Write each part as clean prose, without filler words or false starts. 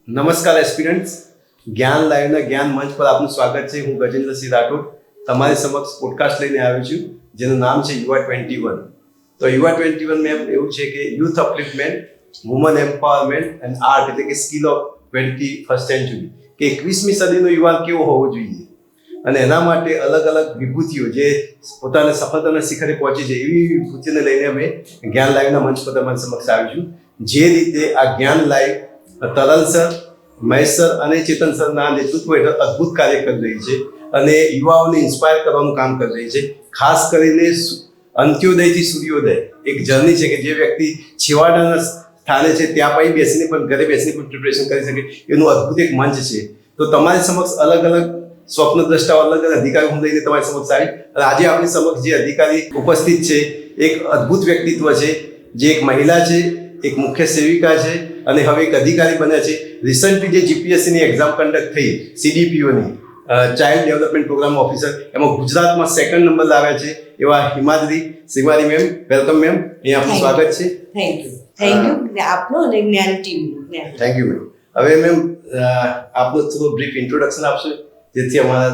નમસ્કાર એસ્પિરન્ટ્સ, જ્ઞાન લાઈવના જ્ઞાન મંચ પર આપનું સ્વાગત છે. હું ગજેન્દ્રસિંહ રાઠોડ તમારી સમક્ષ પોડકાસ્ટ લઈને આવ્યો છું, જેનું નામ છે યુવા 21. તો યુવા 21 મેં એવું છે કે youth upliftment, woman empowerment and art, એટલે કે સ્કિલ ઓફ 21st સેન્ચુરી, કે 21મી સદીનો યુવાન કેવો હોવો જોઈએ. અને એના માટે અલગ અલગ વિભૂતિઓ જે પોતાના સફળતાના શિખરે પહોંચી છે, એવી વિભૂતિને લઈને અમે જ્ઞાન લાઈવના મંચ પર તમારી સમક્ષ આવીશું. જે રીતે આ જ્ઞાન લાઈવ તરલ સર, મહેશ સર અને ચેતન સરના નેતૃત્વ હેઠળ અદ્ભુત કાર્ય કરી રહી છે અને યુવાઓને ઇન્સ્પાયર કરવાનું કામ કરી રહી છે. ખાસ કરીને અંત્યોદયથી સૂર્યોદય એક જર્ની છે કે જે વ્યક્તિ છેવાડાના સ્થાને છે ત્યાં પછી બેસીને પણ ઘરે બેસીને પણ પ્રિપરેશન કરી શકે, એનું અદ્ભુત એક મંચ છે. તો તમારી સમક્ષ અલગ અલગ સ્વપ્ન દ્રષ્ટાઓ, અલગ અલગ અધિકારીઓ હું લઈને તમારી સમક્ષ આવી. અને આજે આપણી સમક્ષ જે અધિકારી ઉપસ્થિત છે એક અદ્ભુત વ્યક્તિત્વ છે, જે એક મહિલા છે, એક મુખ્ય સેવિકા છે અને હવે એક અધિકારી બન્યા છે. રિસન્ટલી જે જીપીએસસીની એક્ઝામ કન્ડક્ટ થઈ, સીડીપીઓની, ચાઇલ્ડ ડેવલપમેન્ટ પ્રોગ્રામ ઓફિસર, એમાં ગુજરાતમાં 2nd નંબર લાવ્યા છે એવા હિમાદ્રી શ્રીમારી મેમ, વેલકમ મેમ, અહીંયા આપનું સ્વાગત છે. થેન્ક યુ આપનો અને જ્ઞાન ટીમનું. Thank you ma'am. હવે મેમ આપનું થોડું બ્રીફ ઇન્ટ્રોડક્શન આપશો, જેથી અમારા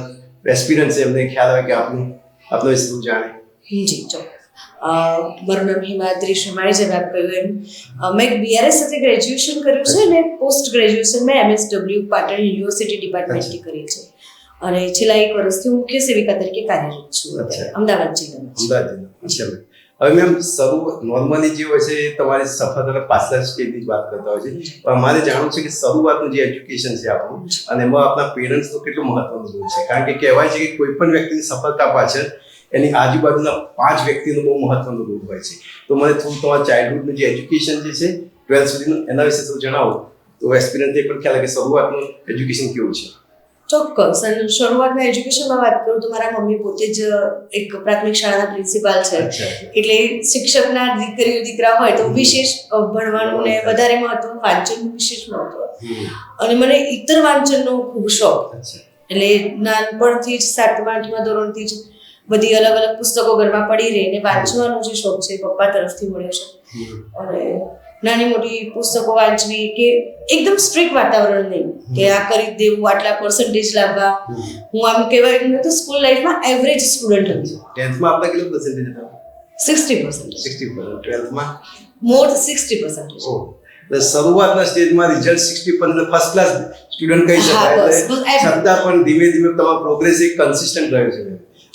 એસ્પિરન્ટ્સ એમને ખ્યાલ આવે કે આપનો વિશે શું જાણે. જી ચોક્કસ. મારું નામ હિમાદ્રી શ્રીમાળી, જેમ આપ કહ્યું એમ મેં BRS સાથે ગ્રેજ્યુએશન કર્યું છે અને પોસ્ટ ગ્રેજ્યુએશન મેં MSW પાટણ યુનિવર્સિટી ડિપાર્ટમેન્ટથી કરી છે અને છેલ્લા 1 વર્ષથી હું મુખ્ય સેવિકા તરીકે કાર્યરત છું અમદાવાદ જિલ્લામાં. હવે મેમ, નોર્મલી જે હોય છે તમારી સફળતાના પાછલા સ્ટેજની જ વાત કરતા હોય છે, પણ અમારે જાણવું છે કે શરૂઆતનું જે એજ્યુકેશન છે આપણું, અને એમાં આપણા પેરેન્ટ્સનો કેટલો મહત્વનો રોલ છે. કારણ કે કહેવાય છે કે કોઈ પણ વ્યક્તિની સફળતા પાછળ એની આજુબાજુના 5 વ્યક્તિનો બહુ મહત્વનો રોલ હોય છે. તો મને થોડું તમારા ચાઇલ્ડહુડનું જે એજ્યુકેશન જે છે 12th સુધીનું, એના વિશે થોડું જણાવો તો એક્સપિરિયન્સ પણ ખ્યાલ આવે કે શરૂઆતનું એજ્યુકેશન કેવું છે. ચોક્કસ. અને શરૂઆતના એજ્યુકેશનમાં વાત કરું તો મારા મમ્મી પોતે જ એક પ્રાથમિક શાળાના પ્રિન્સિપાલ છે, એટલે શિક્ષકના દીકરા હોય તો વિશેષ ભણવાનું ને વધારે મહત્વ, વાંચનનું વિશેષ મહત્વ. અને મને ઇતર વાંચનનો ખૂબ શોખ, એટલે નાનપણથી જ 7મા 8મા ધોરણથી જ બધી અલગ અલગ પુસ્તકો ઘરમાં પડી રહીને વાંચવાનો જે શોખ છે પપ્પા તરફથી મળ્યો છે. અને નાની મોટી પુસ્તકો વાંચવી, કે એકદમ સ્ટ્રિક્ટ વાતાવરણ નહીં કે આ કરી દેવું, આટલા પર્સન્ટેજ લાવવા. હું આમ કહેવાય તો સ્કૂલ લાઈફમાં એવરેજ સ્ટુડન્ટ હતી. 10th માં આપણે કેટલો પર્સન્ટેજ હતા? 60%. 60%. 12th માં મોર 60%. એટલે શરૂઆતના સ્ટેજમાં રિઝલ્ટ 60% ફર્સ્ટ ક્લાસ સ્ટુડન્ટ કહી શકાય. છતાં પણ ધીમે ધીમે તમારો પ્રોગ્રેસ એક કન્સિસ્ટન્ટ રહ્યો છે.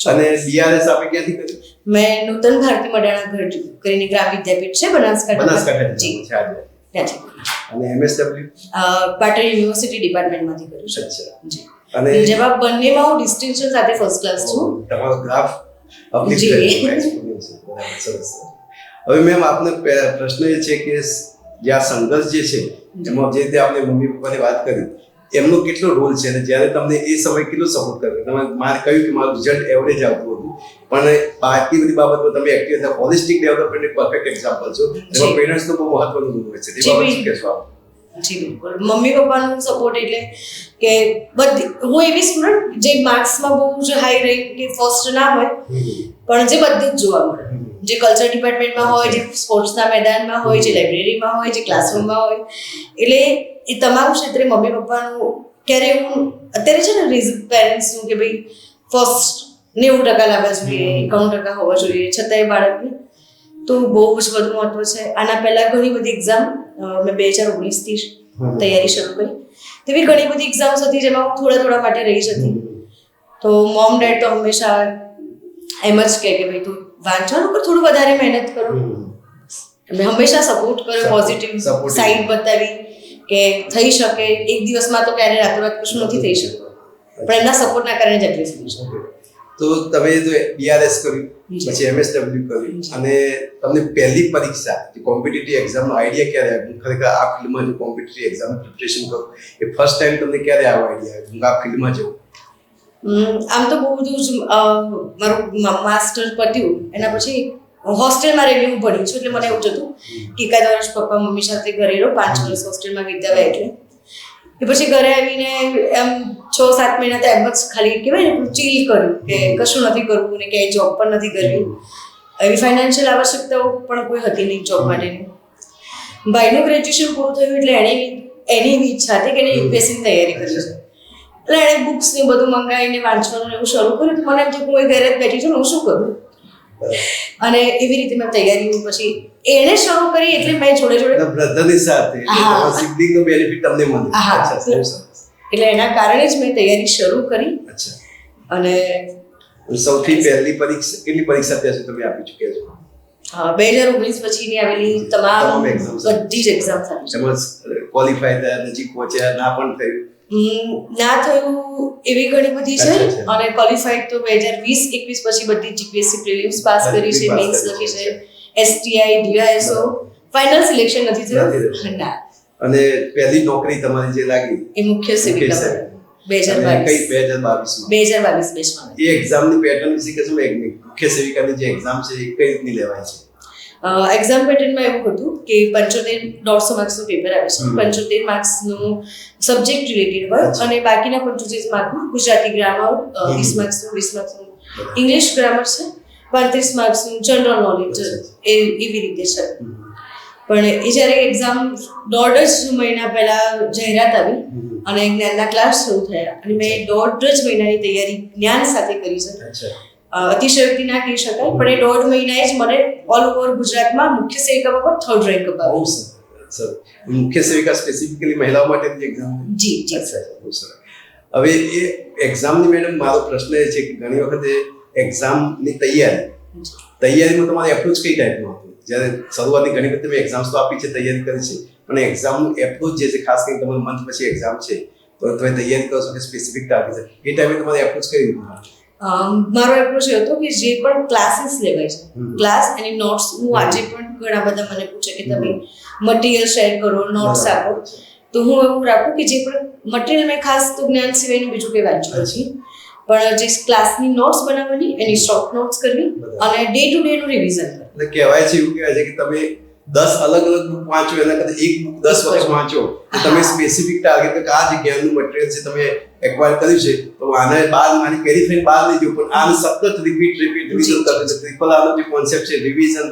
અને BRS આપણે ક્યાંથી કર્યું? મેં નૂતન ભારતી મડાણા ઘર કરીને ગ્રામ વિદ્યાપીઠ છે બનાસકાંઠા જી ત્યાંથી. અને MSW પાટણ યુનિવર્સિટી ડિપાર્ટમેન્ટમાંથી કર્યું છે. અચ્છા. જી. અને જેમાં બંનેમાં હું ડિસ્ટિંક્શન સાથે ફર્સ્ટ ક્લાસ છું. તમારો ગ્રાફ અપલિફ્ટ એક્સપિરિયન્સ છે. સરસ. હવે મેમ, આપનો પ્રશ્ન એ છે કે જે આ સંઘર્ષ જે છે એમાં જે રીતે આપણે મમ્મી પપ્પાની વાત કરી, એમનો કેટલો રોલ છે અને જ્યારે તમને એ સમય કેટલો સપોર્ટ કર્યો? તમે મારે કહ્યું કે મારું રિઝલ્ટ એવરેજ આવતું હતું, પણ બાકી બધી બાબતમાં તમે એક્ટિવ હતા. હોલિસ્ટિક ડેવલપમેન્ટ એક પરફેક્ટ એક્ઝામ્પલ છો. એમાં પેરેન્ટ્સનો બહુ મહત્વનો રોલ હોય છે. તે બાબત શું કહેશો આપ? જી બિલકુલ. મમ્મી પપ્પાનો સપોર્ટ એટલે કે બધી, હું એવી સ્ટુડન્ટ જે માર્ક્સમાં બહુ જ હાઈ રહી કે ફર્સ્ટ ના હોય, પણ જે બધું જ જોવા મળે, જે કલ્ચર ડિપાર્ટમેન્ટમાં હોય, જે સ્પોર્ટ્સના મેદાનમાં હોય, જે લાઇબ્રેરીમાં હોય, જે ક્લાસરૂમમાં હોય, એટલે એ તમામ ક્ષેત્રે મમ્મી પપ્પાનું ક્યારે હું અત્યારે છે ને પેરેન્ટ્સનું કે ભાઈ ફર્સ્ટ 90% લાવવા જોઈએ, 91% હોવા જોઈએ, છતાંય બાળકને તો બહુ જ બધું મહત્વ છે. આના પહેલા ઘણી બધી એક્ઝામ મેં 2019થી તૈયારી શરૂ કરી, તેવી ઘણી બધી એક્ઝામ્સ હતી જેમાં હું થોડા માટે રહી જતી. તો મોમ ડેડ તો હંમેશા એમ જ કહે કે ભાઈ તું વાંચવાનું પર થોડું વધારે મહેનત કરો. એમને હંમેશા સપોર્ટ કર્યો, પોઝિટિવ સાઈડ બતાવી કે થઈ શકે. એક દિવસમાં તો ક્યારે રાતોરાત કશું નથી થઈ શકતું, પણ એમના સપોર્ટના કારણે જ એટલી થઈ શકે. તો તમે તો BRS કર્યું, પછી MSW કર્યું, અને તમને પહેલી પરીક્ષા કોમ્પિટિટિવ એક્ઝામનો આઈડિયા ક્યારે આવ્યો? ખરેખર આ ફિલ્ડમાં જો કોમ્પિટિટિવ એક્ઝામ પ્રિપરેશન કરું, એ ફર્સ્ટ ટાઈમ તમને ક્યારે આવો આઈડિયા આવ્યો હું આ ફિલ્ડમાં જવું? આમ તો બહુ બધું જ મારું માસ્ટર પત્યું એના પછી હોસ્ટેલમાં રહીને હું ભણી છું, એટલે મને એવું જ હતું કે એકાદ વર્ષ પપ્પા મમ્મી સાથે ઘરે રહો, 5 વર્ષ હોસ્ટેલમાં વિતાવ્યા. એટલે એ પછી ઘરે આવીને એમ 6-7 મહિના તો એમ જ ખાલી કહેવાય ને ચીલ કર્યું કે કશું નથી કરવું ને ક્યાંય જોબ પણ નથી કરવી. એવી ફાઇનાન્શિયલ આવશ્યકતાઓ પણ કોઈ હતી નહીં જોબ માટેની. ભાઈનું ગ્રેજ્યુએશન પૂરું થયું એટલે એણે એની એવી ઈચ્છા હતી કે એને યુપીએસસીની તૈયારી કરવી છે. એટલે એણે બુક્સ ને બધું મંગાવીને વાંચવાનું એવું શરૂ કર્યું. તો મને એમ થયું કે હું ઘરે જ બેઠી છું, હું શું કરું? અને એવી રીતે મેં તૈયારી પછી એણે શરૂ કરી એટલે મેં જોડે જોડે બ્રધરની સાથે સિબલિંગનો બેનિફિટ તમને મળે. હા, એટલે એના કારણે જ મેં તૈયારી શરૂ કરી. અચ્છા. અને સૌથી પહેલી પરીક્ષા કેટલી પરીક્ષા ત્યાં સુધી તમે આપી ચૂક્યા છો? 2019 પછીની આવેલી તમામ exams. બધી જ એક્ઝામ થાય. એમાં ક્વોલિફાય થયા, નજીક પહોંચ્યા, ના પણ થયું? ના થયું એવી ઘણી બધી છે. અચ્છા. અને ક્વોલિફાઈડ તો 2020-21 પછી બધી જીપીએસસી પ્રિલિમ્સ પાસ કરી છે, મેન્સ લખી છે, એસટીઆઈ, ડીઆઈએસઓ. ફાઇનલ સિલેક્શન નથી થયું. ના. અને પહેલી નોકરી તમારી જે લાગી એ મુખ્ય સેવિકા અને 2022 2022 બેચમાં. એ એક્ઝામની પેટર્ન વિશે કહેશો? મુખ્ય સેવિકાની જે એક્ઝામ છે એ કઈ રીતની લેવાય છે? એક્ઝામ પેટર્નમાં એવું હતું કે 150 માર્ક્સનું પેપર આવે છે. 75 માર્ક્સનું સબ્જેક્ટ રિલેટેડ હોય અને બાકીના 75 માર્કનું ગુજરાતી ગ્રામર, 20 માર્ક્સનું, 20 માર્ક્સનું ઇંગ્લિશ ગ્રામર છે, 35 માર્ક્સનું જનરલ નોલેજ, એવી રીતે છે. પણ એ જ્યારે એક્ઝામ 1.5 મહિના પહેલા જાહેરાત આવી અને જ્ઞાનના ક્લાસ શરૂ થયા અને મેં 1.5 મહિનાની તૈયારી જ્ઞાન સાથે કરી છે. અતિશયોક્તિ ના કહી શકાય, પણ એ 1.5 મહિનાએ જ મને ઓલ ઓવર ગુજરાતમાં મુખ્ય સેવિકામાં પણ 3rd રેન્ક અપાવ્યો. મુખ્ય સેવિકા સ્પેસિફિકલી મહિલાઓ માટેની એક્ઝામ? જી. હવે એ એક્ઝામની મેડમ મારો પ્રશ્ન એ છે કે ઘણી વખતે એક્ઝામની તૈયારીમાં તમારી એપ્રોચ કઈ ટાઈપનો હતો? જ્યારે શરૂઆતની ઘણી વખત તમે એક્ઝામ્સ તો આપી છે, તૈયારી કરી છે, પણ એક્ઝામનું એપ્રોચ જે છે, ખાસ કરીને તમારું મંથ પછી એક્ઝામ છે તો તમે તૈયારી કરો છો કે સ્પેસિફિક ટાર્ગેટ છે, એ ટાઈમે તમારી એપ્રોચ કઈ રીતના? મારો એપ્રોચ એ હતો કે જે પણ ક્લાસીસ લેવાય છે, ક્લાસ અને નોટ્સ, હું આજે પણ ઘણા બધા મને પૂછે કે તમે મટીરિયલ શેર કરો, નોટ્સ આપો, તો હું એવું રાખું કે જે પણ મટીરિયલ મેં ખાસ તો જ્ઞાન સિવાયનું બીજું કંઈ વાંચ્યું નથી, પણ જે ક્લાસની નોટ્સ બનાવવાની, એની શોર્ટ નોટ્સ કરવી અને ડે ટુ ડે નું રિવિઝન કરવું. એટલે કહેવાય છે, એવું કહેવાય છે કે તમે 10 અલગ અલગ બુક વાંચો એના કરતા એક બુક 10 વખત વાંચો તો તમે સ્પેસિફિક ટાર્ગેટ કે આ જગ્યાનું મટીરિયલ છે તમે એક્વાયર કર્યું છે તો આને બાર મારી કેરી થઈને બહાર લઈ જાઓ, પણ આને સતત રિપીટ રિવિઝન કરવું છે. ટ્રિપલ આરનો જે કોન્સેપ્ટ છે, રિવિઝન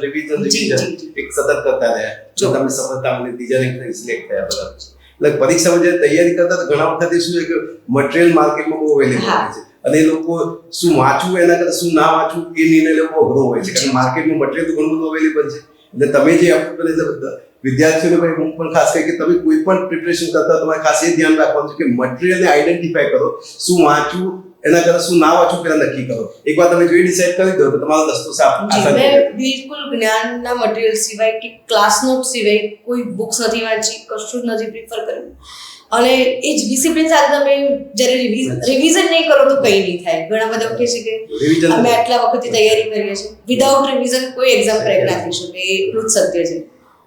એક સતત કરતા રહ્યા જો તમે સફળતા મને બીજા રેન્ક સિલેક્ટ થયા. બરાબર છે. એટલે પરીક્ષામાં જે તૈયારી કરતા તો ઘણા વખતે શું છે કે મટીરિયલ માર્કેટમાં બહુ અવેલેબલ હોય છે અને એ લોકો શું વાંચવું એના કરતા શું ના વાંચવું એ નિર્ણય લેવો અઘરો હોય છે, કારણ કે માર્કેટમાં મટીરિયલ તો ઘણું બધું અવેલેબલ છે. એટલે તમે જે વિદ્યાર્થીઓને હું પણ ખાસ કહી કે તમે કોઈ પણ પ્રિપરેશન કરતા તમારે ખાસ એ ધ્યાન રાખવાનું છે કે મટીરિયલને આઈડેન્ટિફાય કરો, શું વાંચવું એના કરતા શું ના વાંચવું પહેલા નક્કી કરો. એકવાર તમે જો એ ડિસાઈડ કરી દો તો તમારો રસ્તો સાફ આસાન થઈ જાય. બિલકુલ જ્ઞાનના મટીરિયલ સિવાય કે ક્લાસ નોટ સિવાય કોઈ બુક્સ નથી વાંચી, કશું જ નથી પ્રિફર કર્યું. અને એ જ ડિસિપ્લિન સાથે તમે જ્યારે રિવિઝન નહીં કરો તો કંઈ નહીં થાય. ઘણા બધા કહે છે કે અમે આટલા વખતથી તૈયારી કરીએ છીએ, વિધાઉટ રિવિઝન કોઈ એક્ઝામ ક્રેક ના થઈ શકે, એ એટલું જ સત્ય છે.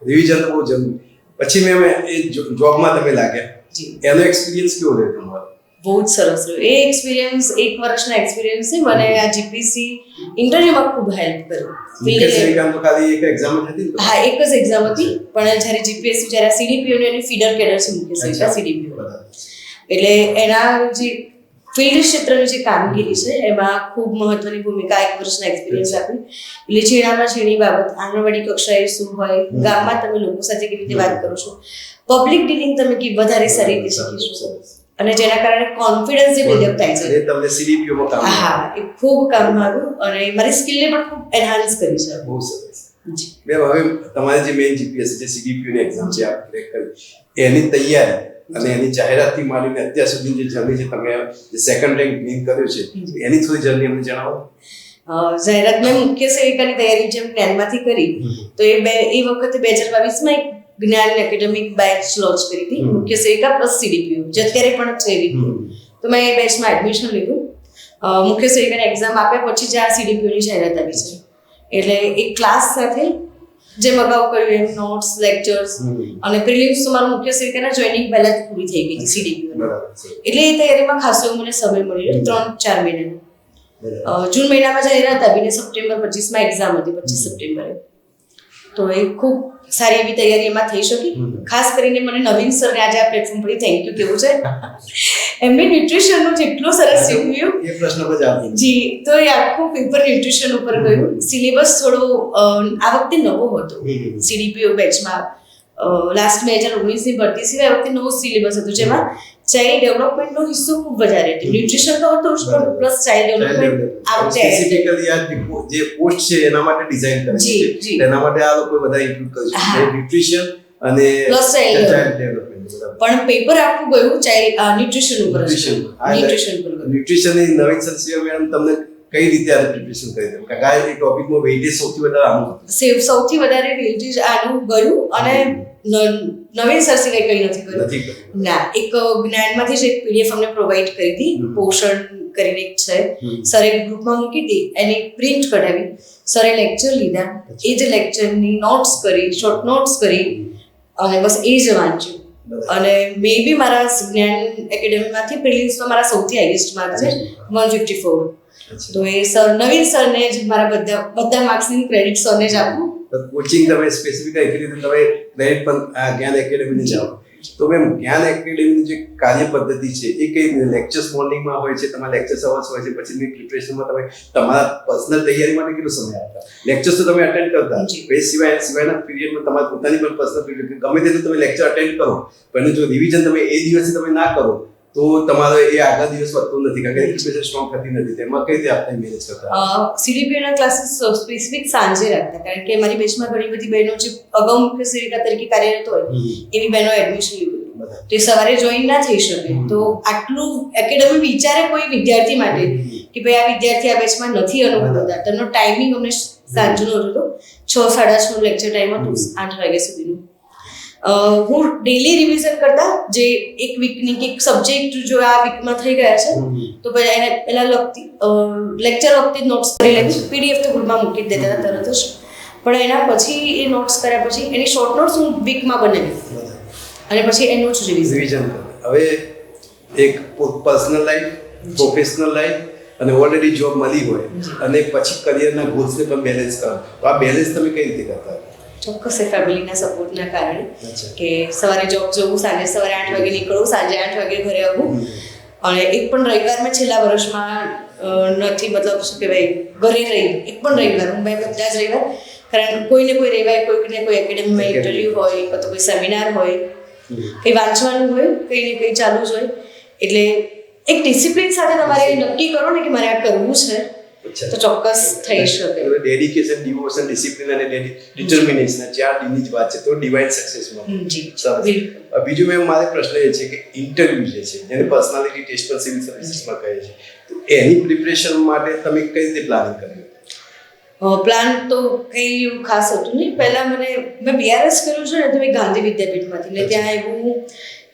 રિવિઝન બહુ જરૂરી. પછી મેં એ જોબમાં તમે લાગ્યા, એનો એક્સપિરિયન્સ કેવો રહ્યો તમારો? બહુ જ સરસ રહ્યો. એ એક્સપિરિયન્સ 1 વર્ષના એક્સપિરિયન્સે મને આ જીપીસી ઇન્ટરવ્યુમાં ખૂબ હેલ્પ કર્યું. મુખ્ય સેવિકામાં તો ખાલી એક એક્ઝામ જ હતી? હા, એક જ એક્ઝામ હતી, પણ જ્યારે જીપીએસસી, જ્યારે સીડીપીઓ ની ફીડર કેડર છે મુખ્ય સેવિકા સીડીપીઓ, એટલે એના જે ફિલ્ડ ક્ષેત્રની જે કામગીરી છે એમાં ખૂબ મહત્વની ભૂમિકા 1 વર્ષના એક્સપિરિયન્સ આપી. એટલે ઝીણામાં ઝીણી બાબત, આંગણવાડી કક્ષાએ શું હોય, ગામમાં તમે લોકો સાથે કેવી રીતે વાત કરો છો, પબ્લિક ડીલિંગ તમે કે વધારે સારી રીતે શીખી શકો અને જેના કારણે કોન્ફિડન્સ જે બિલ્ડઅપ થાય છે, એ તમને સીડીપીઓમાં કામ આવ્યું. હા, એ ખૂબ કામમાં આવ્યું અને મારી સ્કિલને પણ ખૂબ એનહાન્સ કરી છે. બહુ સરસ. મેમ, હવે તમારી જે મેઇન જીપીએસસી જે સીડીપીઓની એક્ઝામ છે આપ ક્રેક કરી, એની તૈયારી અને એની જાહેરાતથી માંડીને અત્યાર સુધી જે જર્ની છે, તમે જે સેકન્ડ રેન્ક વિન કર્યો છે, એની થોડી જર્ની અમને જણાવો. જાહેરાત મેં મુખ્ય સેવિકાની તૈયારી જેમ જ્ઞાનમાંથી કરી તો એ વખતે 2022માં એક જ્ઞાન એકેડેમિક બેચ લોન્ચ કરી હતી, મુખ્ય સેવિકા પ્લસ સીડીપીઓ, જે અત્યારે પણ છે એવી. તો મેં એ બેચમાં એડમિશન લીધું. મુખ્ય સેવિકાની એક્ઝામ આપ્યા પછી જ આ સીડીપીઓની જાહેરાત આવી છે. એટલે એક ક્લાસ સાથે જેમ અગાઉ કહ્યું એમ નોટ્સ, લેક્ચર્સ અને પ્રિલિમ્સ તો મારું મુખ્ય સેવિકાના જોઈનિંગ પહેલા જ પૂરી થઈ ગઈ હતી સીડીપીઓ. એટલે એ તૈયારીમાં ખાસો મને સમય મળ્યો, 3-4 મહિનાનો. જૂન મહિનામાં જાહેરાત આવીને સપ્ટેમ્બર 25માં એક્ઝામ હતી, 25 સપ્ટેમ્બરે. તો એ ખૂબ સારી એવી તૈયારી એમાં થઈ શકી. ખાસ કરીને મને નવીન સરને આજે આ પ્લેટફોર્મ પર થેન્ક યુ કેવું છે. એમને ન્યુટ્રિશનનું જેટલું સરસ શીખવ્યું, એ પ્રશ્ન પર જવાબ જી, તો એ આખું પેપર ન્યુટ્રિશન ઉપર ગયું. સિલેબસ થોડો આ વખતે નવો હતો સીડીપીઓ બેચમાં. લાસ્ટ 2019ની ભરતી સિવાય વખતે નવો સિલેબસ હતો જેમાં ચાઇલ્ડ ડેવલપમેન્ટનો હિસ્સો ખૂબ વધારે હતો. ન્યુટ્રિશન તો હતું જ પણ પ્લસ ચાઇલ્ડ ડેવલપમેન્ટ આ સ્પેસિફિકલી આ જે પોસ્ટ છે એના માટે ડિઝાઇન કરેલી છે. એના માટે આ લોકો બધા ઇન્ક્લુડ કર્યું છે ન્યુટ્રિશન અને પ્લસ ચાઇલ્ડ ડેવલપમેન્ટ. પણ પેપર આખું ગયું ચાઇલ્ડ ન્યુટ્રિશન ઉપર ન્યુટ્રિશનની નવીન સંસ્થા મેડમ તમને કઈ રીતે આ પ્રિપરેશન કરી દઉં કારણ કે આ ટોપિકમાં વેઇટેજ સૌથી વધારે આનું સૌથી વધારે વેઇટેજ આનું ગયું અને નવીન સર સિવાય કંઈ નથી કર્યું ના. એક જ્ઞાનમાંથી જ એક પીડીએફ અમને પ્રોવાઈડ કરી હતી પોષણ કરીને એક છે સરે ગ્રુપમાં મૂકી હતી એની પ્રિન્ટ કઢાવી સરે લેક્ચર લીધા એ જ લેક્ચરની નોટ્સ કરી શોર્ટ નોટ્સ કરી અને બસ એ જ વાંચ્યું. અને મે બી મારા જ્ઞાન એકેડેમીમાંથી પ્રિલિમ્સમાં મારા સૌથી હાઈએસ્ટ માર્ક છે 154. તો એ સર નવીન સરને જ મારા બધા માર્ક્સની ક્રેડિટ સરને જ આપું. કોચિંગ તમે સ્પેસિફિક તમે ક્રેડિટ પણ આ જ્ઞાન એકેડેમીને જાઓ તો મેમ જ્ઞાન એકેડેમીની જે કાર્ય પદ્ધતિ છે એ કઈ લેક્ચર્સ મોર્નિંગમાં હોય છે તમારા લેક્ચર્સ અવર્સ હોય છે પછીની પ્રિપરેશનમાં તમે તમારા પર્સનલ તૈયારી માટે કેટલો સમય આપતા લેક્ચર્સ તો તમે અટેન્ડ કરતા એ સિવાયના પીરિયડમાં તમારી પોતાની પણ પર્સનલ પીરિયડ ગમે તેટલું તમે લેક્ચર અટેન્ડ કરો પણ જો રિવિઝન તમે એ દિવસે તમે ના કરો તો તમારો એ આગલા દિવસ વધતો નથી કારણ કે પ્રિપરેશન સ્ટ્રોંગ થતી નથી. તેમાં કઈ રીતે આપણે મેનેજ કરતા? સીડીપીના ક્લાસીસ સ્પેસિફિક સાંજે રાખતા કારણ કે મારી બેચમાં ઘણી બધી બહેનો જે અગાઉ મુખ્ય સેવિકા તરીકે કાર્યરત હોય એવી બહેનો એડમિશન લીધું તો સવારે જોઈન ના થઈ શકે. તો આટલું એકેડેમી વિચારે કોઈ વિદ્યાર્થી માટે કે ભાઈ આ વિદ્યાર્થી આ બેચમાં નથી અનુભવતા તેમનો ટાઈમિંગ અમને સાંજનો હતો 6-6:30 લેક્ચર ટાઈમ હતું 8 વાગ્યા સુધીનું. હું ડેલી રિવિઝન કરતા જે એક વીકની કે સબ્જેક્ટ જો આ વીકમાં થઈ ગયા છે તો પછી એને પહેલા લખતી લેક્ચર વખતે નોટ્સ કરી લેવી પીડીએફ તો ગ્રુપમાં મૂકી જ દેતા હતા તરત જ પણ એના પછી એ નોટ્સ કર્યા પછી એની શોર્ટ નોટ્સ હું વીકમાં બનાવી અને પછી એનું જ રિવિઝન. હવે એક પર્સનલ લાઈફ પ્રોફેશનલ લાઈફ અને ઓલરેડી જોબ મળી હોય અને પછી કરિયરના ગોલ્સને પણ બેલેન્સ કરો તો આ બેલેન્સ તમે કઈ રીતે કરતા? ચોક્કસ એ ફેમિલીના સપોર્ટના કારણે કે સવારે જોબ જવું સાંજે સવારે 8 વાગે નીકળવું સાંજે 8 વાગે ઘરે આવવું અને એક પણ રવિવાર મેં છેલ્લા વર્ષમાં નથી મતલબ શું કહેવાય ઘરે રહી એક પણ રવિવાર હું બધા જ રવિવાર કારણ કોઈને કોઈ રવિવાર કોઈને કોઈ એકેડેમીમાં ઇન્ટરવ્યૂ હોય અથવા કોઈ સેમિનાર હોય કંઈ વાંચવાનું હોય કંઈ ને કંઈ ચાલુ જ હોય એટલે એક ડિસિપ્લિન સાથે તમારે નક્કી કરો ને કે મારે આ કરવું છે તો ચોક્કસ થઈ શકે. ડેડિકેશન ડિવોશન ડિસિપ્લિન અને ડિટર્મિનેશન 4 ડીની જ વાત છે તો ડિવાઇન સક્સેસમાં. બીજું મેમ મારે પ્રશ્ન એ છે કે ઇન્ટરવ્યુ જે છે જેને પર્સનાલિટી ટેસ્ટ પર સિવિલ સર્વિસીસમાં કહે છે તો એની પ્રિપરેશન માટે તમે કઈ રીતે પ્લાનિંગ કર્યું? પ્લાન તો કંઈ એવું ખાસ હતું નહીં. પહેલાં મેં બીઆરએસ કર્યું છે ને તો મેં ગાંધી વિદ્યાપીઠમાંથી ને ત્યાં એવું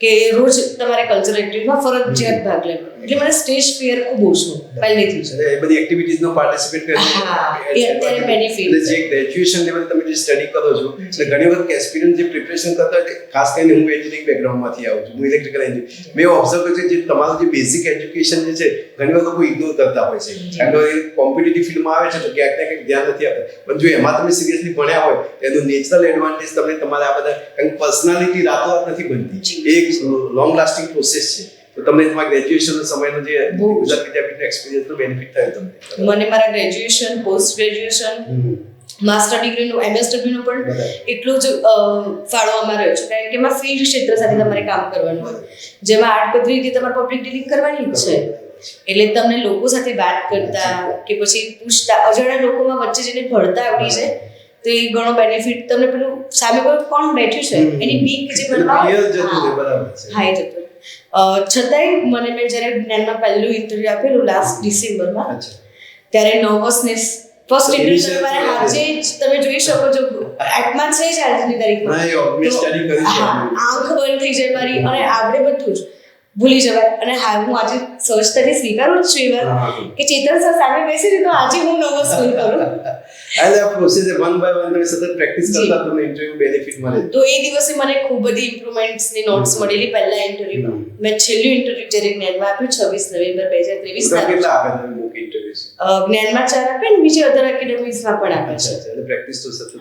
કે રોજ તમારે કલ્ચરલ એક્ટિવિટીમાં ફરજિયાત ભાગ લેવો એટલે મને સ્ટેજ ફિયર ખૂબ ઓછું પહેલેથી જ. એ બધી એક્ટિવિટીઝનો પાર્ટિસિપેટ કરી એ અત્યારે બેનિફિટ એટલે જે ગ્રેજ્યુએશન લેવલ તમે જે સ્ટડી કરો છો એટલે ઘણી વખત એક્સપિરિયન્સ જે પ્રિપરેશન કરતા હોય ખાસ કરીને હું એન્જિનિયરિંગ બેકગ્રાઉન્ડમાંથી આવું છું હું ઇલેક્ટ્રિકલ એન્જિનિયર મેં ઓબ્ઝર્વ કર્યું છે જે તમારું જે બેઝિક એજ્યુકેશન જે છે ઘણી વખત લોકો ઇગ્નોર કરતા હોય છે કારણ કે કોમ્પિટિટિવ ફિલ્ડમાં આવે છે તો ક્યાંક ને ક્યાંક ધ્યાન નથી આપતા પણ જો એમાં તમે સિરિયસલી ભણ્યા હોય એનું નેચરલ એડવાન્ટેજ તમને તમારા આ બધા કારણ પર્સનાલિટી રાતોરાત નથી બનતી એ એક લોંગ લાસ્ટિંગ પ્રોસેસ છે તો તમને તમારા ગ્રેજ્યુએશન સમયનો જે ગુજરાત વિદ્યાપીઠનો એક્સપિરિયન્સનો બેનિફિટ થયો તમને? મને મારા ગ્રેજ્યુએશન પોસ્ટ ગ્રેજ્યુએશન માસ્ટર ડિગ્રીનું એમએસડબ્લ્યુનું પણ એટલું જ ફાળવવામાં રહ્યો છે કારણ કે એમાં ફિલ્ડ ક્ષેત્ર સાથે તમારે કામ કરવાનું હોય જેમાં આડકતરી રીતે તમારે પબ્લિક ડીલિંગ કરવાની જ છે એટલે તમને લોકો સાથે વાત કરતા કે પછી પૂછતા અજાણ્યા લોકોમાં વચ્ચે જઈને ભળતા આવડી છે તો એ ઘણો બેનિફિટ તમને પેલું સામે કોઈ કોણ બેઠ્યું છે એની બીક જે બનવા હા એ જતું છતાંય મેં જ્યારે જ્ઞાનમાં પહેલું ઇન્ટરવ્યૂ આપેલું લાસ્ટ ડિસેમ્બરમાં ત્યારે નર્વસનેસ ફર્સ્ટ ઇન્ટરવ્યૂ તમારે આજે જ તમે જોઈ શકો છો એપમાં છે જ આજની તારીખમાં આંખ બંધ થઈ જાય મારી અને આપણે બધું જ ભૂલી જવાય અને હા હું આજે સહજતાથી સ્વીકારું જ છું એ વાત કે ચેતન સર સામે બેસી તો આજે હું નર્વસ ફીલ કરું એટલે આ પ્રોસેસ વન બાય વન તમે સતત પ્રેક્ટિસ કરતા તમને ઇન્ટરવ્યુ બેનિફિટ મળે તો એ દિવસે મને ખૂબ બધી ઇમ્પ્રુવમેન્ટ્સની નોટ્સ મળેલી પહેલા ઇન્ટરવ્યુમાં મેં છેલ્લું ઇન્ટરવ્યુ જ્યારે જ્ઞાનમાં આપ્યું 26 નવેમ્બર 2023 કેટલા આપેલા મૂક ઇન્ટરવ્યુઝ જ્ઞાનમાં 4 આપે ને બીજી અધર એકેડેમીઝમાં પણ આપે છે એટલે પ્રેક્ટિસ તો સતત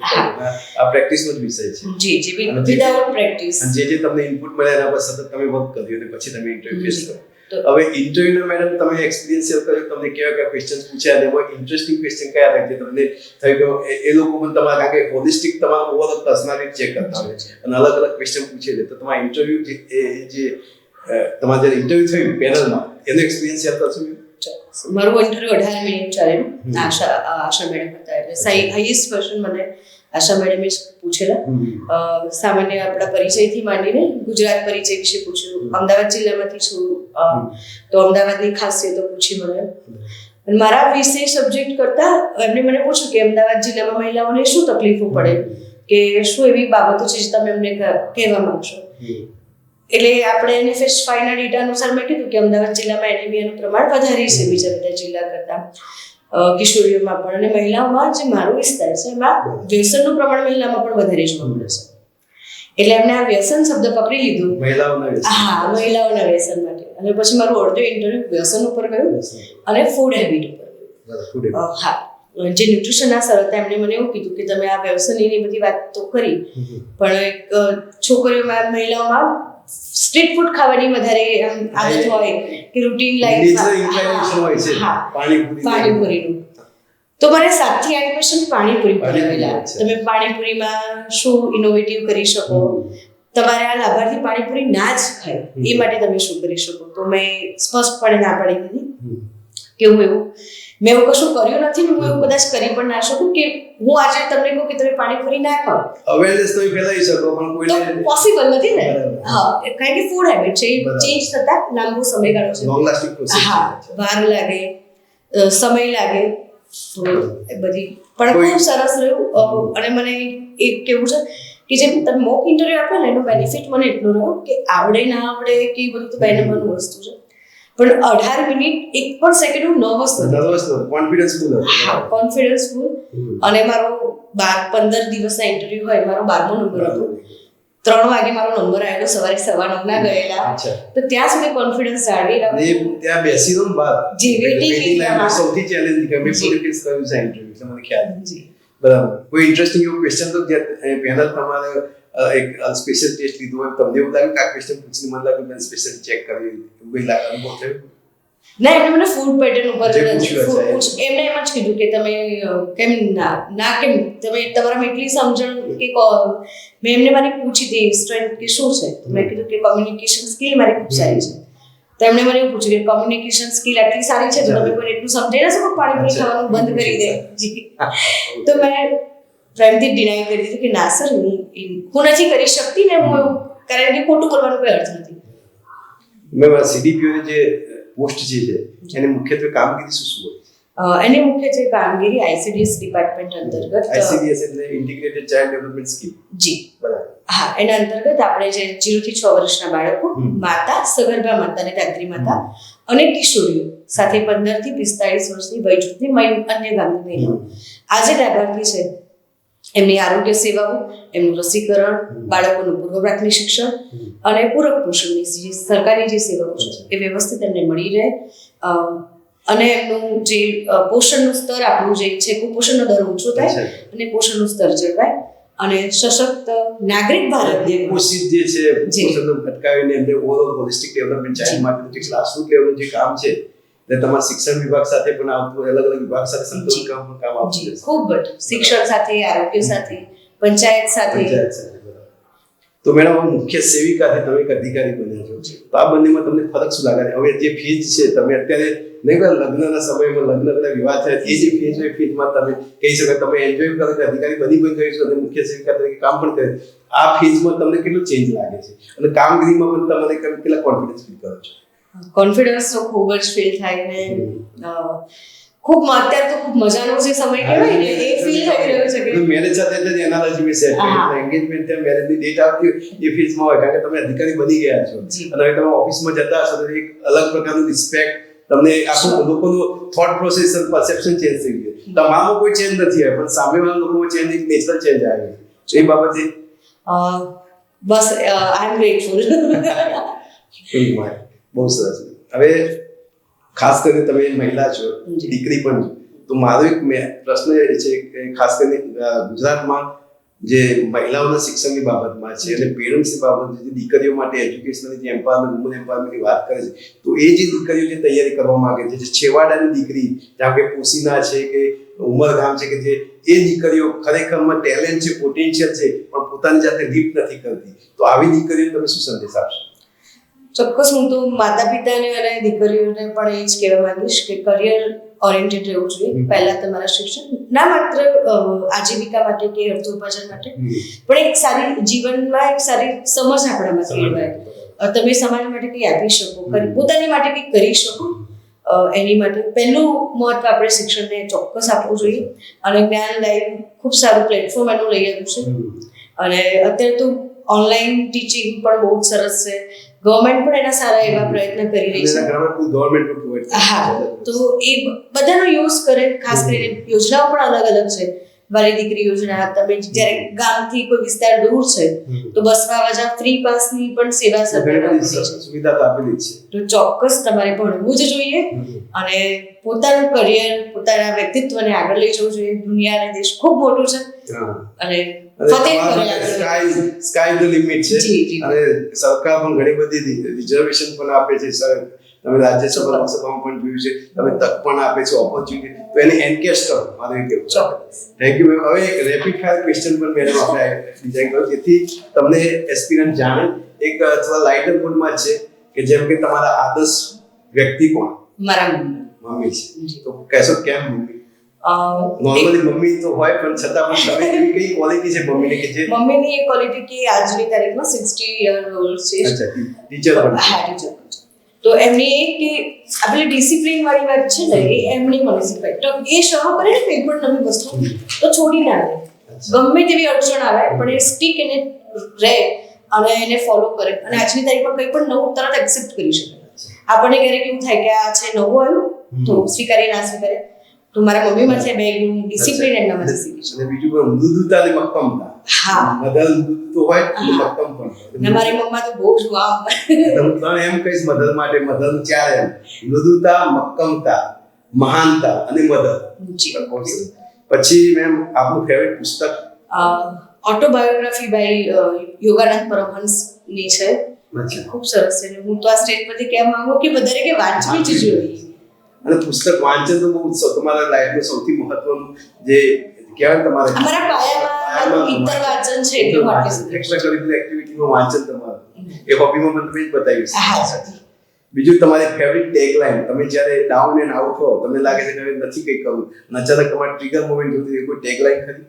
આ પ્રેક્ટિસનો જ વિષય છે જી વિધાઉટ પ્રેક્ટિસ અને જે તમને ઇનપુટ મળે એના પર સતત તમે વર્ક કર્યું અને પછી તમે ઇન્ટરવ્યુ ફેસ કરો હવે ઇન્ટરવ્યુના મેડમ તમે એક્સપિરિયન્સ શેર કર્યો તમને કેવા કેવા ક્વેશ્ચન્સ પૂછ્યા અને એમાં ઇન્ટરેસ્ટિંગ ક્વેશ્ચન કયા હતા જે તમને થયું કે એ લોકો પણ તમારા કારણ કે હોલિસ્ટિક તમારું ઓવરઓલ પર્સનાલિટી ચેક કરતા હોય છે અને અલગ અલગ ક્વેશ્ચન પૂછે છે. તો તમારા ઇન્ટરવ્યુ જે તમારે જ્યારે ઇન્ટરવ્યુ થયું પેનલમાં એનો એક્સપિરિયન્સ શેર કરશો? મારું ઇન્ટરવ્યુ 18 મિનિટ ચાલેલું. આશા મેડમ હતા એટલે હાઈએસ્ટ ક્વેશ્ચન મને આશા મેડમે જ પૂછેલા. સામાન્ય આપણા પરિચયથી માંડીને ગુજરાત પરિચય વિશે પૂછ્યું, અમદાવાદ જિલ્લામાંથી છું તો અમદાવાદની ખાસિયતો પૂછી મને. અને મારા વિષય સબ્જેક્ટ કરતા એમને મને પૂછ્યું કે અમદાવાદ જિલ્લામાં મહિલાઓને શું તકલીફો પડે, કે શું એવી બાબતો છે જે તમે એમને કહેવા માંગશો. એટલે આપણે NFH 5 ના ડેટા અનુસાર મેં કીધું કે અમદાવાદ જિલ્લામાં એનિમિયાનું પ્રમાણ વધારે છે બીજા બધા જિલ્લા કરતાં, કિશોરીઓમાં પણ. અને મહિલાઓમાં જે મારો વિસ્તાર છે એમાં વ્યસનનું પ્રમાણ મહિલામાં પણ વધારે જોવા મળે છે. એટલે એમને આ વ્યસન શબ્દ પકડી લીધું, મહિલાઓના વ્યસન માટે. અને પછી મારું અડધું ઇન્ટરવ્યુ વ્યસન ઉપર ગયું અને ફૂડ હેબિટ ઉપર ગયું. હા, જે ન્યુટ્રિશનના સર હતા એમણે મને એવું કીધું કે તમે આ વ્યસનની બધી વાત તો કરી, પણ એક છોકરીઓમાં મહિલાઓમાં સ્ટ્રીટ ફૂડ ખાવાની વધારે આદત હોય કે રૂટીન લાઈફમાં પાણીપુરીનું. તો મને 7 થી 8 ક્વેશ્ચન પાણીપુરી પર આવેલા. તમે પાણીપુરીમાં શું ઇનોવેટિવ કરી શકો, તમારે આ લાભાર્થી પાણીપુરી ના જ ખાય એ માટે તમે શું કરી શકો. તો મેં સ્પષ્ટપણે ના પાડી દીધી કે હું એવું કશું કર્યું નથી ને હું એવું કદાચ કરી પણ ના શકું કે હું આજે તમને કહું કે તમે પાણીપુરી ના ખાઓ. અવેરનેસ તો ફેલાવી શકો પણ કોઈને પોસિબલ નથી ને. હા, કારણ કે ફૂડ હેબિટ છે, ચેન્જ થતા લાંબો સમયગાળો છે. Long lasting process. હા, વાર લાગે, સમય લાગે, તો એ બધી પણ ખૂબ સરસ રહ્યું. અને મને એ કેવું છે કે જે તમે મોક ઇન્ટરવ્યુ આપો ને એનો બેનિફિટ મને એટલો રહ્યો કે આવડે ના આવડે કે એ બધું તો બે નંબરનું વસ્તુ છે, પણ 18 મિનિટ એક પણ સેકન્ડ હું નર્વસ કોન્ફિડન્સફુલ. અને મારો 15 દિવસના ઇન્ટરવ્યુ હોય, મારો 12મો નંબર હતો. 3 વાગે મારો નંબર આવેલો, સવારે 9:15 ના ગયેલા. તો ત્યાં સુધી કોન્ફિડન્સ જાળવી રાખ્યો. ત્યાં બેસી દો ને બાદ જે વેટિંગ એરિયામાં સૌથી ચેલેન્જિંગ કે મેં પોતે ફેસ કર્યું છે ઇન્ટરવ્યુ, મને ખ્યાલ છે. બરાબર. કોઈ ઇન્ટરેસ્ટિંગ એવો ક્વેશ્ચન તો જે પેનલ તમારે એક સ્પેશિયલ ટેસ્ટ લીધું હોય, તમને એવું લાગ્યું કે આ ક્વેશ્ચન પૂછીને મને લાગ્યું મેં સ્પેશિયલ ચેક કરી, કોઈ અનુભવ થયો? ના, એમને મને ફૂડ પેટર્ન ઉપર એમને એમ જ કીધું કે તમે કેમ ના કેમ તમે તમારામાં એટલી સમજણ કે મેં એમને મારી પૂછી હતી સ્ટ્રેન્થ કે શું છે. મેં કીધું કે કોમ્યુનિકેશન સ્કિલ મારી ખૂબ સારી છે. તો એમણે મને એવું પૂછ્યું કે કોમ્યુનિકેશન સ્કિલ આટલી સારી છે તો તમે કોઈ એટલું સમજાઈ ના શકો પાણીપુરી ખાવાનું બંધ કરી દે. તો મેં પ્રેમથી ડિનાય કરી દીધું કે ના સર, હું નથી કરી શકતી ને, હું કારણ કે ખોટું કરવાનો કોઈ અર્થ નથી. મેં CDPO જે પોસ્ટ છે એની મુખ્યત્વે કામગીરી શું હોય? એની મુખ્યત્વે કામગીરી ICDS ડિપાર્ટમેન્ટ અંતર્ગત. ICDS એટલે ઇન્ટિગ્રેટેડ ચાઇલ્ડ ડેવલપમેન્ટ સ્કીમ. જી, બરાબર. હા, એના અંતર્ગત આપણે જે 0 થી 6 વર્ષના બાળકો, માતા, સગર્ભા માતા અને ધાત્રી માતા અને કિશોરીઓ સાથે 15 થી 45 વર્ષની વય જૂથની અન્ય ગામની મહિલાઓ આ જે લાભાર્થી છે એમની આરોગ્ય સેવાઓ, એમનું રસીકરણ, બાળકોનું પૂર્વ પ્રાથમિક શિક્ષણ અને પૂરક પોષણની જે સરકારી જે સેવાઓ છે એ વ્યવસ્થિત એમને મળી રહે. અને એમનું જે પોષણનું સ્તર આપણું જે છે, કુપોષણનો દર ઓછો થાય અને પોષણનું સ્તર જળવાય અને સશક્ત નાગરિક ભારત કુપોષિત જે છે પોષણ અટકાવીને એમને ઓવરઓલ હોલિસ્ટિક ડેવલપમેન્ટ ચાઇલ્ડ માટે જે ક્લાસરૂમ લેવલનું જે કામ છે એટલે તમારા શિક્ષણ વિભાગ સાથે પણ આવતું, અલગ અલગ વિભાગ સાથે સંકલન કામ આવતું છે. ખૂબ જ શિક્ષણ સાથે, આરોગ્ય સાથે, પંચાયત સાથે. તો મેડમ, મુખ્ય સેવિકાથી તમે એક અધિકારી બન્યા છો, તો આ બંનેમાં તમને ફરક શું લાગે? હવે જે ફેજ છે તમે અત્યારે નહીં કે લગ્નના સમયમાં લગ્ન બધા વિવાહ થયા, એ જે ફેજ હોય ફેજમાં તમે કહી શકો તમે એન્જોય કરો કે અધિકારી બની પણ ગઈ છો અને મુખ્ય સેવિકા તરીકે કામ પણ કરે. આ ફેજમાં તમને કેટલું ચેન્જ લાગે છે અને કામગીરીમાં પણ તમને કેટલા કોન્ફિડન્સ ફીલ કરો છો? કોન્ફિડન્સ તો ખૂબ જ ફીલ થાય ને ખૂબ અત્યારે તો ખૂબ મજાનો જે સમય કહેવાય ને એ ફીલ થઈ રહ્યો છે કે મેરેજ સાથે જ એનાલોજી મેં સેટ કરી એન્ગેજમેન્ટ ત્યાં મેરેજની ડેટ આવતી હોય એ ફેઝમાં હોય, કારણ કે તમે અધિકારી બની ગયા છો અને હવે તમે ઓફિસમાં જતા હશો તો એક અલગ પ્રકારનું રિસ્પેક્ટ તમને આખું લોકોનું થોટ પ્રોસેસ અને પરસેપ્શન ચેન્જ થઈ ગયું. તમારામાં કોઈ ચેન્જ નથી આવ્યો પણ સામેવાળા લોકોમાં ચેન્જ, એક નેચરલ ચેન્જ આવ્યો. એ બાબતે બસ આઈ એમ ગ્રેટફુલ. બહુ સરસ. હવે ખાસ કરીને તમે મહિલા છો, દીકરી પણ છો, તો મારો એક પ્રશ્ન એ છે કે ખાસ કરીને ગુજરાતમાં જે મહિલાઓના શિક્ષણની બાબતમાં છે અને પેરેન્ટ્સની બાબત જે દીકરીઓ માટે એજ્યુકેશનલ જે એમ્પાવરમેન્ટ વુમન એમ્પાવરમેન્ટની વાત કરે છે તો એ જે દીકરીઓ જે તૈયારી કરવા માંગે છે જે છેવાડાની દીકરી જેમ કે પોસીના છે કે ઉમરગામ છે કે જે એ દીકરીઓ ખરેખરમાં ટેલેન્ટ છે પોટેન્શિયલ છે પણ પોતાની જાતે લિફ્ટ નથી કરતી તો આવી દીકરીઓને તમે શું સંદેશ આપશો? ચોક્કસ હું તો માતા પિતાને અને દીકરીઓને પણ એ જ કહેવા માંગીશ કે કરિયર ઓરિએન્ટેડ રહેવું જોઈએ. પહેલા તમારા શિક્ષણ ના માત્ર આજીવિકા માટે કે અર્થોપાર્જન માટે પણ એક સારી જીવનમાં એક સારી સમજ આપણામાં કેળવાય. તમે સમાજ માટે કંઈ આપી શકો, પોતાની માટે કંઈક કરી શકો, એની માટે પહેલું મહત્વ આપણે શિક્ષણને ચોક્કસ આપવું જોઈએ. અને જ્ઞાન લાઈવ ખૂબ સારું પ્લેટફોર્મ એનું લઈ આવ્યું છે. અને અત્યારે તો ઓનલાઈન ટીચિંગ પણ બહુ જ સરસ છે. ગવર્મેન્ટ પણ એના સારા એવા પ્રયત્ન કરી રહી છે. હા, તો એ બધાનો યુઝ કરે. ખાસ કરીને યોજનાઓ પણ અલગ અલગ છે. વાલી દીકરી યોજના, તમે જ્યારે ગામથી કોઈ વિસ્તાર દૂર છે તો બસમાં આવવા ફ્રી પાસની પણ સેવા સુવિધા આપેલી છે. તો ચોક્કસ તમારે ભણવું જ જોઈએ અને પોતાનું કરિયર, પોતાના વ્યક્તિત્વને આગળ લઈ જવું જોઈએ. દુનિયા અને દેશ ખૂબ મોટું છે અને સ્કાય ધ લિમિટ છે. અને સરકાર પણ ઘણી બધી રિઝર્વેશન પણ આપે છે. તમે રાજ્યસભા લોકસભામાં પણ જોયું છે, તમે તક પણ આપે છે, ઓપોર્ચ્યુનિટી. તો એને એન્કેશ કરો, મારું એ કહેવું. Thank you ma'am. હવે એક રેપિડ ફાયર ક્વેશ્ચન પણ મેડમ આપણે ડિઝાઇન કર્યો જેથી તમને એસ્પિરન્ટ જાણે. એક થોડા લાઇટર મોડમાં છે કે જેમ કે તમારા આદર્શ વ્યક્તિ કોણ? મારા મમ્મી છે. તો કહેશો કેમ મમ્મી? નોર્મલી મમ્મી તો હોય પણ છતાં પણ તમે એવી કઈ ક્વોલિટી છે મમ્મીની કે જે મમ્મીની એ ક્વોલિટી કે આજની તારીખમાં 60 યર ઓલ્ડ છે. અચ્છા, ટીચર પણ. હા, ટીચર. તો એમની એક કે આપણી ડિસિપ્લિન વાળી વાત છે ને, એ એમની મને શીખવાય. તો એ શરૂ કરે ને કંઈ પણ નવી વસ્તુ તો છોડી ના દે. ગમે તેવી અડચણ આવે પણ એ સ્ટીક એને રહે અને એને ફોલો કરે. અને આજની તારીખમાં કંઈ પણ નવું તરત એક્સેપ્ટ કરી શકે. આપણને ક્યારેક એવું થાય કે આ છે નવું આવ્યું તો સ્વીકારી ના સ્વીકારે. તો મારા મમ્મીમાં છે બે ગુણ ડિસિપ્લિન એમનામાંથી શીખી છે. અને બીજું પણ મૃદુતા અને મક્કમતા. હા, મધર મૃદુ હોય અને મક્કમ પણ. અને મારી મમ્મા તો બહુ જ વાહ. તમે એમ કહીશ મધર માટે, મધરનું ચાર એમ: મૃદુતા, મક્કમતા, મહાનતા અને મધર. પછી મેમ આપનું ફેવરિટ પુસ્તક? ઓટોબાયોગ્રાફી બાય યોગાનંદ પરમહંસની છે. ખૂબ સરસ છે. હું તો આ સ્ટેજ પરથી કહેવા માંગુ કે વધારે કે વાંચવી જ જોઈએ. અને પુસ્તક વાંચન તો બહુ તમારા લાઈફનું સૌથી મહત્વનું જે કહેવાય તમારે અમારા પાયામાં ઇતર વાંચન છે એટલું માટે એક્સ્ટ્રા કરિક્યુલર એક્ટિવિટીમાં વાંચન તમારું એ હોબીમાં મને તમે જ બતાવ્યું છે. હા. બીજું તમારી ફેવરિટ ટેગલાઇન, તમે જ્યારે ડાઉન એન્ડ આઉટ હો, તમને લાગે છે કે હવે નથી કંઈ કરવું અને અચાનક તમારી ટ્રિગર મોમેન્ટ જોતી કોઈ ટેગલાઇન ખરી?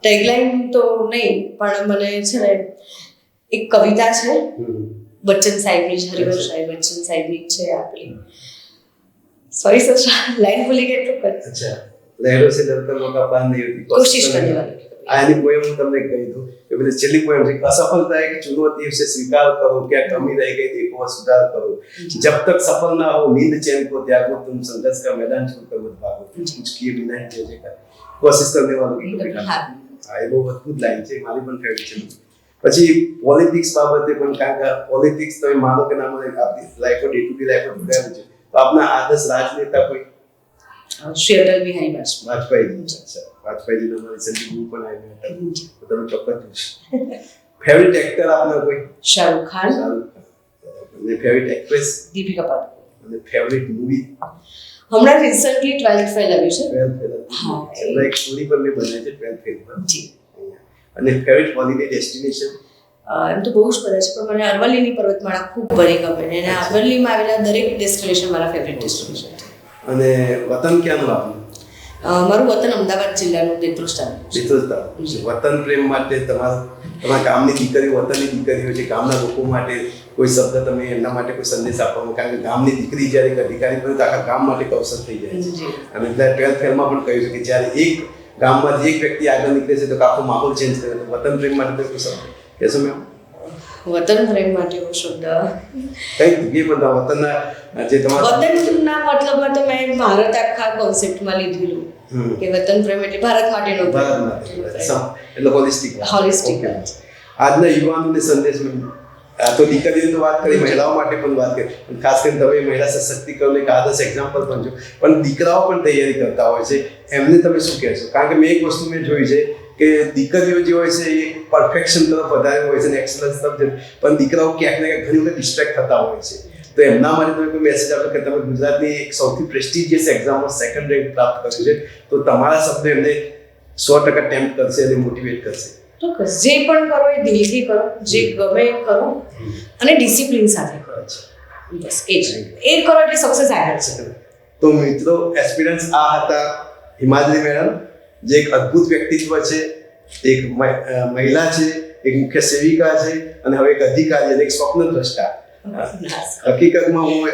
ટેગલાઇન તો નહીં, પણ મને છે ને એક કવિતા છે બચ્ચન સાહેબની, હરિવંશ સાહેબ બચ્ચન સાહેબની છે આપેલી. સોરી સર, લાઈન ભૂલી ગઈ એટલું કર. અચ્છા, લહેરો સે ડરકર લોકા પાર નહીં હોતી, કોશિશ કરને વાલે. આ એની પોએમ હું તમને કહી દઉં કે પેલી છેલ્લી પોએમ છે: असफलता एक चुनौती है, उसे स्वीकार करो, क्या कमी रह गई देखो और सुधार करो, जब तक सफल ना हो नींद चैन को त्यागो, तुम संघर्ष का मैदान छोड़कर मत भागो, कुछ किए बिना ही जय जयकार, कोशिश करने वालों की कभी हार नहीं. હા, એ બહુ અદ્ભુત લાઈન છે, મારી પણ ફેવરિટ છે. પછી પોલિટિક્સ બાબતે પણ, કારણ કે પોલિટિક્સ તમે માનો કે ના માનો આપણી લાઈફમાં ડે ટુ ડે લાઈફમાં જોડાયેલું છે, તો આપના આદર્શ રાજનેતા કોઈ? શ્રી અટલ બિહારી વાજપેયી. વાજપેયીજી તમારી સંગીત ગુરુ પણ આવ્યા હતા, તો તમે ચોક્કસ જોશો. ફેવરિટ એક્ટર આપના કોઈ? શાહરુખ ખાન. અને ફેવરિટ એક્ટ્રેસ? દીપિકા પાદુકોણ. અને ફેવરિટ મૂવી? હમણાં રિસન્ટલી 12th ફેલ આવ્યું છે. 12th fail. હા, એક સ્ટોરી પર મેં બનાવી છે 12th ફેલ પર. જી. અને ફેવરિટ હોલિડે ડેસ્ટિનેશન? એમ તો બહુ જ બધા છે, પણ મને અરવલ્લીની પર્વતમાળા ખૂબ બધી ગમે છે અને અરવલ્લીમાં આવેલા દરેક ડેસ્ટિનેશન મારા ફેવરિટ ડેસ્ટિનેશન છે. અને વતન ક્યાંનું આપનું? મારું વતન અમદાવાદ જિલ્લાનું દેત્રોજ તાલુકો. વતન પ્રેમ માટે તમારા ગામની દીકરીઓ, વતનની દીકરીઓ છે, ગામના લોકો માટે કોઈ શબ્દ તમે એમના માટે કોઈ સંદેશ આપવાનો? કારણ કે ગામની દીકરી જ્યારે એક અધિકારી બને તો આખા ગામ માટે એક અવસર થઈ જાય છે. અને 12th ફેલમાં પણ કહ્યું છે કે જ્યારે એક ગામમાંથી એક વ્યક્તિ આગળ નીકળે છે તો આખો માહોલ ચેન્જ કરે. તો વતન પ્રેમ માટે કોઈ શબ્દ કહેશો મેમ? વતન પ્રેમ માટે એવો શબ્દ કઈ બધા વતનના જે તમારા વતનના મતલબમાં તો મેં ભારત આખા કોન્સેપ્ટમાં લીધેલું કે વતન પ્રેમ એટલે ભારત માટેનો એટલે હોલિસ્ટિક. આજના યુવાનોને સંદેશ આ તો દીકરીઓની તો વાત કરી, મહિલાઓ માટે પણ વાત કરી, પણ ખાસ કરીને તમે મહિલા સશક્તિકરણ એક આદર્શ એક્ઝામ્પલ પણ છો, પણ દીકરાઓ પણ તૈયારી કરતા હોય છે, એમને તમે શું કહેશો? કારણ કે મેં એક વસ્તુ મેં જોઈ છે કે દીકરીઓ જે હોય છે એ પરફેક્શન તરફ વધારે હોય છે અને એક્સલન્સ તરફ છે, પણ દીકરાઓ ક્યાંક ને ક્યાંક ઘણી વખત ડિસ્ટ્રેક્ટ થતા હોય છે. તો એમના માટે તમે કોઈ મેસેજ આપો કે તમે ગુજરાતની એક સૌથી પ્રેસ્ટિજિયસ એક્ઝામમાં સેકન્ડ રેન્ક પ્રાપ્ત કર્યું છે, તો તમારા શબ્દો એમને 100% ટેમ્પ કરશે અને મોટિવેટ કરશે? ચોક્કસ. જે પણ કરો એ દિલથી કરો, જે ગમે એ કરો અને ડિસિપ્લિન સાથે કરો. બસ એ કરો એટલે સક્સેસ આગળ છે. તો મિત્રો, એસ્પિરન્ટ્સ આ હતા હિમાદ્રી મેડમ, જે એક અદ્ભુત વ્યક્તિત્વ છે, એક મહિલા છે, એક મુખ્ય સેવિકા છે અને હવે એક અધિકારી અને એક સ્વપ્ન દ્રષ્ટા. હકીકતમાં હું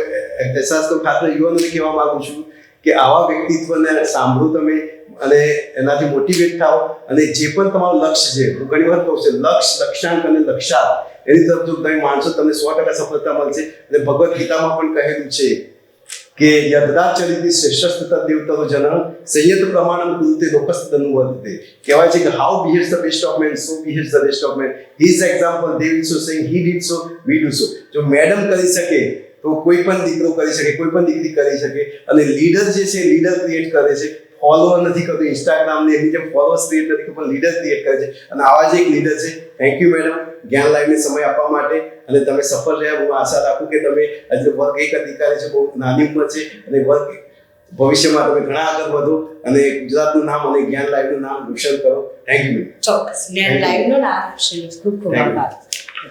અહેસાસ તો ખાસ યુવાનોને કહેવા માંગુ છું કે આવા વ્યક્તિત્વને સાંભળો તમે અને એનાથી મોટિવેટ થાઓ, અને જે પણ તમારું લક્ષ્ય છે, હું ઘણી વાર કહું છું, લક્ષ્ય, લક્ષ્યાંક અને લક્ષ્યાર્થ, એની તરફ જો તમે માનશો તમને 100% સફળતા મળશે. અને ભગવદ્ ગીતામાં પણ કહેલું છે કે યદ્રાચરિતિ શ્રેષ્ઠ દેવતરો જન સંયત પ્રમાણમ કુરુતે લોકસ્તનું વર્તતે. કહેવાય છે કે how behaves the best of men, so behaves the best of men. He is example, they will so saying he did so, we do so. જો મેડમ કરી શકે તો કોઈ પણ દીકરો કરી શકે, કોઈ પણ દીકરી કરી શકે. અને લીડર જે છે, લીડર ક્રિએટ કરે છે, ફોલોઅર નથી કરતો. ઇન્સ્ટાગ્રામ ને એની જેમ ફોલોઅર્સ ક્રિએટ નથી કરતો, પણ લીડર ક્રિએટ કરે છે. અને આવા જ એક લીડર છે. થેન્ક યુ મેડમ, જ્ઞાન લાઈવને સમય આપવા માટે. અને તમે સફળ રહ્યા. હું આશા રાખું કે તમે આજે વર્ગ 1 અધિકારી છે, બહુ નાની ઉંમર છે, અને વર્ગ ભવિષ્યમાં તમે ઘણા આગળ વધો અને ગુજરાતનું નામ અને જ્ઞાન લાઈવનું નામ રોશન કરો. Thank you. ચોક્કસ. જ્ઞાન લાઈવનું નામ રોશન. ખૂબ ખૂબ આભાર.